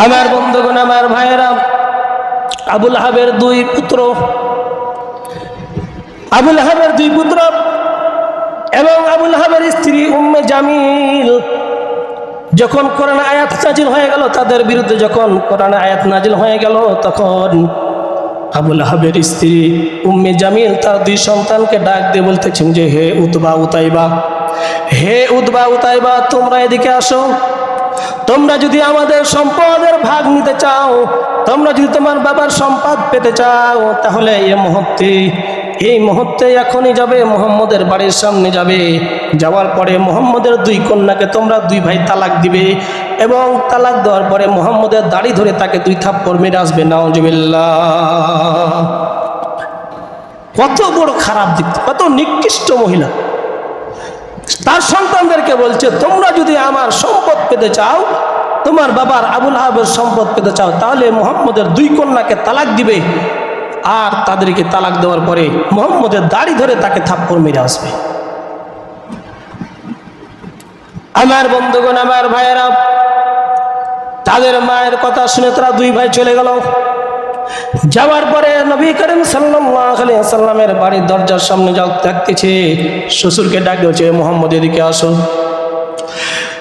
আমার বন্ধুগণ, আমার ভাইয়েরা, আবুল আহাবের দুই পুত্র এবং আবুল আহাবের স্ত্রী উম্মে জামিল যখন কোরআন আয়াত নাজিল হয়ে গেল, তাদের বিরুদ্ধে যখন কোরআন আয়াত নাজিল হয়ে গেল, তখন আবুল আহাবের স্ত্রী উম্মে জামিল তার দুই সন্তানকে ডাক দিয়ে বলতেছেন যে, হে উতবা উতাইবা, তোমরা এদিকে আসো। তোমরা যদি আমাদের সম্পদের ভাগ নিতে চাও, তোমরা যদি তোমার বাবার সম্পদ পেতে চাও, তাহলে এই মুহূর্তে এখনই যাবে, মুহাম্মদের বাড়ির সামনে যাবে। যাওয়ার পরে মুহাম্মদের দুই কন্যাকে তোমরা দুই ভাই তালাক দিবে এবং তালাক দেওয়ার পরে মুহাম্মদের দাড়ি ধরে তাকে দুই থাপ্পড় মেরে আসবে। নাউজুবিল্লাহ। কত বড় খারাপ দিক, কত নিকৃষ্ট মহিলা। তার সন্তানদেরকে বলছে, তোমরা যদি আমার সম্পদ পেতে চাও, তোমার বাবার আবুল আহাবের সম্পদ পেতে চাও, তাহলে মুহাম্মদের দুই কন্যাকে তালাক দিবে আর তাদেরকে তালাক দেওয়ার পরে মুহাম্মদের দাড়ি ধরে তাকে থাপ্পড় মেরে আসবে। আমার বন্ধুগণ, আমার ভাইয়েরা, তাদের মায়ের কথা শুনে তারা দুই ভাই চলে গেল। যাওয়ার পরে নবী করিম সাল্লাল্লাহু আলাইহি ওয়াসাল্লামের বাড়ির দরজার সামনে যাও দেখতেছে, শ্বশুরকে ডাক দিয়েছে, মুহাম্মদ এদিকে আসো,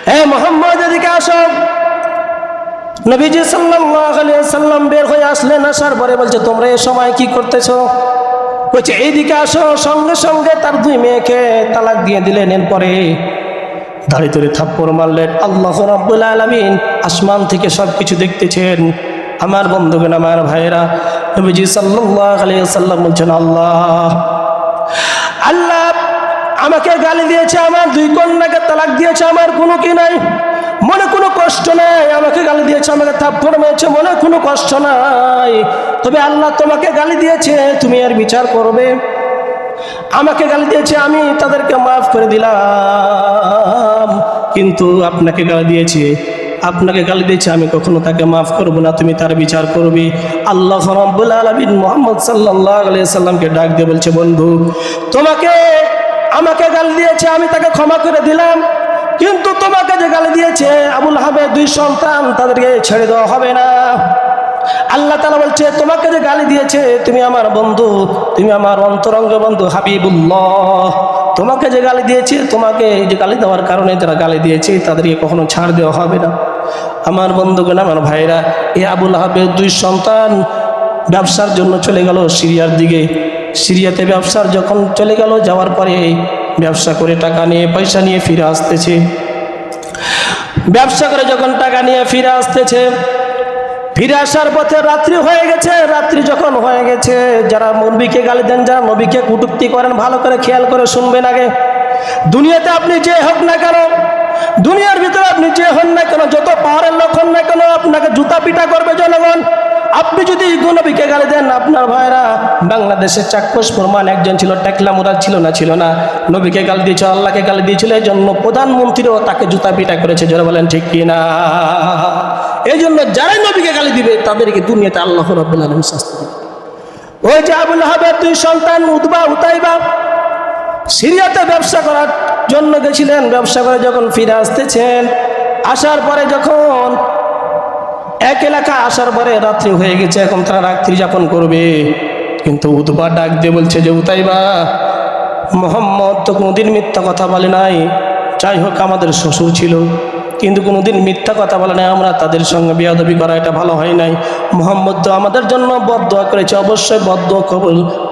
হে মুহাম্মদ এদিকে আসো। নবীজি সাল্লাল্লাহু আলাইহি ওয়াসাল্লাম বের হয়ে আসলেন। আসার পরে বলছে, তোমরা এই সময় কি করতেছো? বলছে, এইদিকে আসো। সঙ্গে সঙ্গে তার দুই মেয়েকে তালাক দিয়ে দিলেন। এরপরে দাড়ি ধরে থাপ্পড় মারলেন। আল্লাহ রাব্বুল আলামিন আসমান থেকে সবকিছু দেখতেছেন। আমার বন্ধুগণ, আমার ভাইয়েরা, নবীজি সাল্লাল্লাহু আলাইহি ওয়াসাল্লাম বলছেন, আল্লাহ আমাকে গালি দিয়েছে, আমার দুই কন্যাকে তালাক দিয়েছে, আমার কোনো কি নাই, মনে কোনো কষ্ট নাই। আমাকে গালি দিয়েছে, আমাকে থাপ্পড় মেরেছে, মনে কোনো কষ্ট নাই। তবে আল্লাহ তোমাকে গালি দিয়েছে, তুমি এর বিচার করবে। আমাকে গালি দিয়েছে, আমি তাদেরকে মাফ করে দিলাম, কিন্তু আপনাকে গালি দিয়েছে, আমি কখনো তাকে মাফ করব না, তুমি তার বিচার করবে। আল্লাহ রাব্বুল আলামিন মুহাম্মদ সাল্লাল্লাহু আলাইহি সাল্লামকে ডাক দিয়ে বলছে, বন্ধু, আমাকে গালি দিয়েছে, আমি তাকে ক্ষমা করে দিলাম, কিন্তু তোমাকে যে গালি দিয়েছে আবুল আহাবের দুই সন্তান, তাদেরকে ছেড়ে দেওয়া হবে না। আল্লাহ তাআলা বলছে, তোমাকে যে গালি দিয়েছে, তুমি আমার বন্ধু, তুমি আমার অন্তরঙ্গ বন্ধু হাবিবুল্লাহ, তোমাকে যে গালি দিয়েছে, তোমাকে যে গালি দেওয়ার কারণে যারা গালি দিয়েছে, তাদেরকে কখনো ছাড় দেওয়া হবে না। আমার বন্ধুগণ, আমার ভাইরা, এই আবুল আহাবের দুই সন্তান ব্যবসার জন্য চলে গেল সিরিয়ার দিকে। সিরিয়াতে ব্যবসার যখন চলে গেল, যাওয়ার পরে ব্যবসা করে টাকা নিয়ে, পয়সা নিয়ে ফিরে আসতেছে। ব্যবসা করে যখন টাকা নিয়ে ফিরে আসতেছে, ফিরে আসার পথে রাত্রি হয়ে গেছে। রাত্রি যখন হয়ে গেছে, যারা নবীকে গালি দেন, যারা নবীকে কটূক্তি করেন, ভালো করে খেয়াল করে শুনবেন। আগে দুনিয়াতে আপনি যে হোক না কেন, দুনিয়ার ভিতরে আপনি যে হন না কেন, যত পাহাড়ের লোক হন না কেন, আপনাকে জুতা পিটা করবে জনগণ। আপনি যদি নবীকে গালি দেন, আপনার ভাইরা, বাংলাদেশের চাক্ষুষ প্রমাণ একজন ছিল, টেকলা মুরাদ ছিল না, নবীকে গালি দিয়েছিল, আল্লাহকে গালি দিয়েছিল, এই জন্য প্রধানমন্ত্রীও তাকে জুতা পিটা করেছে। যারা বলেন ঠিক কি না? এই জন্য যারাই নবীকে গালি দিবে, তাদেরকে দুনিয়াতে আল্লাহ রাব্বুল আলামিন শাস্তি দিবে। ওই যে আবুল আহাবের দুই সন্তান উতাইবা সিরিয়াতে ব্যবসা করার জন্য গেছিলেন। ব্যবসা করে যখন ফিরে আসতেছেন, আসার পরে যখন এক এলাকা আসার পরে রাত্রি হয়ে গেছে, এখন তারা রাত্রি যাপন করবে। কিন্তু উতবা ডাক দিয়ে বলছে যে, উতাইবা, মুহাম্মদ তো কোনোদিন মিথ্যা কথা বলে নাই, যাই হোক আমাদের শ্বশুর ছিল, কিন্তু কোনোদিন মিথ্যা কথা বলে নাই, আমরা তাদের সঙ্গে বেয়াদবি করা এটা ভালো হয় নাই। মুহাম্মদ তো আমাদের জন্য বদদোয়া করেছে, অবশ্যই বদদোয়া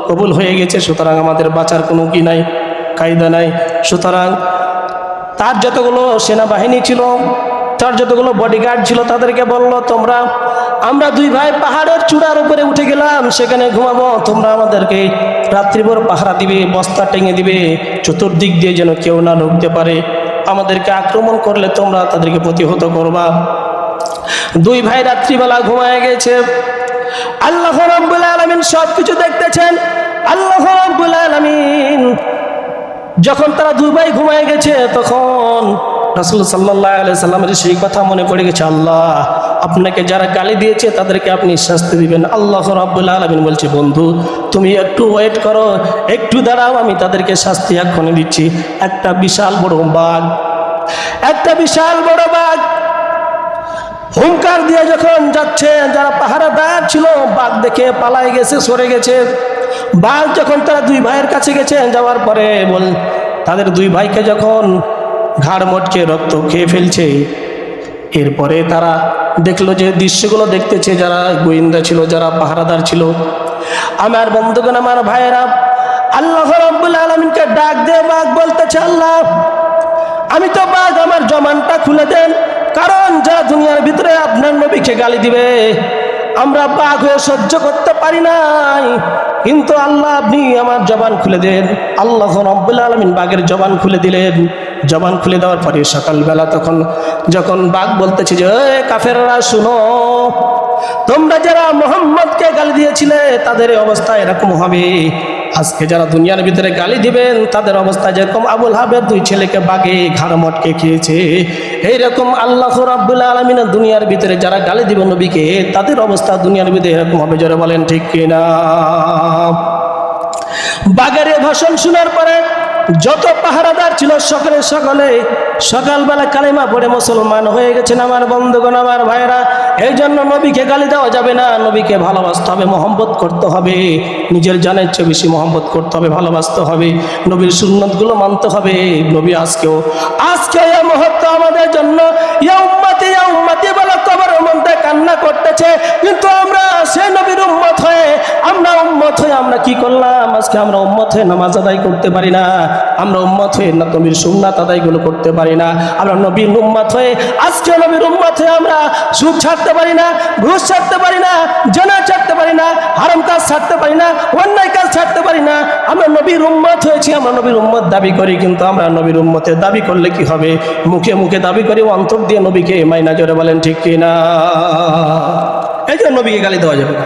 কবুল হয়ে গেছে, সুতরাং আমাদের বাঁচার কোনো কি নাই, কায়দা নাই। সুতরাং তার যতগুলো সেনাবাহিনী ছিল, তার যতগুলো বডিগার্ড ছিল, তাদেরকে বলল, আমরা দুই ভাই পাহাড়ের চূড়ার উপরে উঠে গেলাম, সেখানে ঘুমাবো, তোমরা আমাদেরকে রাত্রিভর পাহারা দিবে, বস্তা টেঙে দিবে, চতুর্দিক দিয়ে যেন কেউ না ঢুকতে পারে, আমাদেরকে আক্রমণ করলে তোমরা তাদেরকে প্রতিহত করবা। দুই ভাই রাত্রিবেলা ঘুমায় গেছে। আল্লাহ রাব্বুল আলামিন সবকিছু দেখতেছেন। আল্লাহ রাব্বুল আলামিন যখন তারা দুই ভাই ঘুমায় গেছে, তখন রাসূল সাল্লাল্লাহু আলাইহি সাল্লামের সেই কথা মনে পড়ে গেছে, আল্লাহ আপনাকে যারা গালি দিয়েছে তাদেরকে আপনি শাস্তি দিবেন। আল্লাহ রাব্বুল আলামিন বলছে, বন্ধু তুমি একটু ওয়েট করো, একটু দাঁড়াও, আমি তাদেরকে শাস্তি এক্ষুনি দিচ্ছি। একটা বিশাল বড় বাঘ হুঙ্কার দিয়ে যখন যাচ্ছে, যারা পাহারাদার ছিল বাঘ দেখে পালাই গেছে, সরে গেছে। বাঘ যখন তারা দুই ভাইয়ের কাছে গেছে, যাওয়ার পরে তাদের দুই ভাইকে যখন ঘাড় মটকে রক্ত খেয়ে ফেলছে, এরপরে তারা দেখলো যে দৃশ্যগুলো দেখতেছে, যারা গোয়েন্দা ছিল, যারা পাহারাদার ছিল। আমার বন্ধুগণ, আমার ভাইয়েরা, আল্লাহ রাব্বুল আলামিনকে ডাক দিয়ে বাঘ বলতেছে, আল্লাহ আমি তো বাঘ, আমার জবানটা খুলে দেন, কারণ যারা দুনিয়ার ভিতরে আপনার নবীকে গালি দিবে আমরা বাঘ হয়ে সহ্য করতে পারি নাই, কিন্তু আল্লাহ আপনি আমার জবান খুলে দেন। আল্লাহ রাব্বুল আলামিন বাঘের জবান খুলে দিলেন। জবান খুলে দেওয়ার পরে সকালবেলা যখন বাঘ বলতেছে যে, কাফেররা শুনো, তোমরা যারা মুহাম্মদকে গালি দিয়েছিলে তাদের অবস্থা এরকম হবে। আজকে যারা দুনিয়ার ভিতরে গালি দিবেন তাদের অবস্থা যেরকম আবুল হাবের দুই ছেলেকে বাঘে ঘাড় মটকে খেয়েছে, এইরকম আল্লাহ রাব্বুল আলামিন দুনিয়ার ভিতরে যারা গালি দিবে নবীকে তাদের অবস্থা দুনিয়ার ভিতরে এরকম হবে। যারা বলেন ঠিক কিনা? বাঘের ভাষণ শোনার পরে যত পাহারাদার ছিল সকলে সকালবেলা কালেমা পড়ে মুসলমান হয়ে গেছেন। আমার বন্ধুগণ, আমার ভাইরা, এই জন্য নবীকে গালি দেওয়া যাবে না, নবীকে ভালোবাসতে হবে, মহব্বত করতে হবে, নিজের জানের চেয়ে বেশি মহব্বত করতে হবে, ভালোবাসতে হবে, নবীর সুন্নতগুলো মানতে হবে। নবী আজকে এই মুহূর্তে আমাদের জন্য ইয়া উম্মতি বলে কবরের মধ্যে কান্না করতেছে, কিন্তু আমরা সেই নবীর উম্মত হয়ে আমরা কি করলাম? আজকে আমরা উম্মত হয়ে নামাজ আদায় করতে পারি না, আমরা উম্মত হয়ে না নবীর সুন্নাত আদায়গুলো করতে পারি না, আমরা নবীর উম্মত হয়ে আজকে নবীর উম্মত হয়ে আমরা সুদ ছাড়তে পারি না, ঘুষ ছাড়তে পারি না, জেনা ছাড়তে পারি না, হারাম কাজ ছাড়তে পারি না, অন্যায় কাজ ছাড়তে পারি না। আমরা নবীর উম্মত হয়েছি, আমরা নবীর উম্মত দাবি করি, কিন্তু আমরা নবীর উম্মতের দাবি করলে কি হবে? মুখে মুখে দাবি করি, অন্তর দিয়ে নবীকে মাইনা। জোরে বলেন ঠিক কিনা? এই যে নবীকে গালি দেওয়া যাবে না।